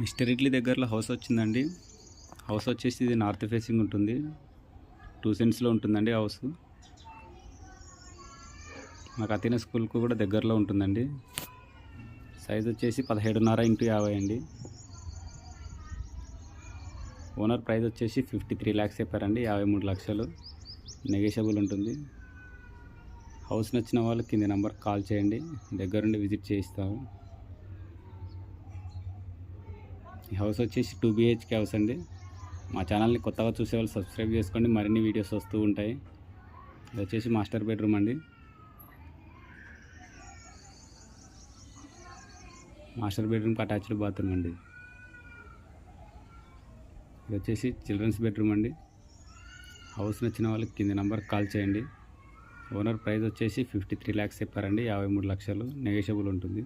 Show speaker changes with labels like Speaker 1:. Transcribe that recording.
Speaker 1: Mister idli దగ్గరలో house వచ్చిందండి. House వచ్చేసి ఇది నార్త్ ఫేసింగ్ ఉంటుంది. 2 సెంట్స్లో ఉంటుందండి హౌస్. మాకు అతీన స్కూల్కు కూడా దగ్గరలో ఉంటుందండి. సైజ్ వచ్చేసి 17.5x50 అండి. ఓనర్ ప్రైస్ వచ్చేసి 53 lakhs చెప్పారండి. 53 లక్షలు నెగోషియబుల్ ఉంటుంది. హౌస్ నచ్చిన వాళ్ళు కింద నెంబర్ కాల్ చేయండి, దగ్గరుండి విజిట్ చేయిస్తాము. ఈ హౌస్ వచ్చేసి 2 BHK హౌస్ అండి. మా ఛానల్ని కొత్తగా చూసే వాళ్ళు సబ్స్క్రైబ్ చేసుకోండి, మరిన్ని వీడియోస్ వస్తూ ఉంటాయి. ఇది వచ్చేసి మాస్టర్ బెడ్రూమ్ అండి. మాస్టర్ బెడ్రూమ్కి అటాచ్డ్ బాత్రూమ్ అండి. ఇది వచ్చేసి చిల్డ్రన్స్ బెడ్రూమ్ అండి. హౌస్ నచ్చిన వాళ్ళకి కింద నెంబర్ కాల్ చేయండి. ఓనర్ ప్రైస్ వచ్చేసి 53 lakhs చెప్పారండి. 53 లక్షలు నెగోషియబుల్ ఉంటుంది.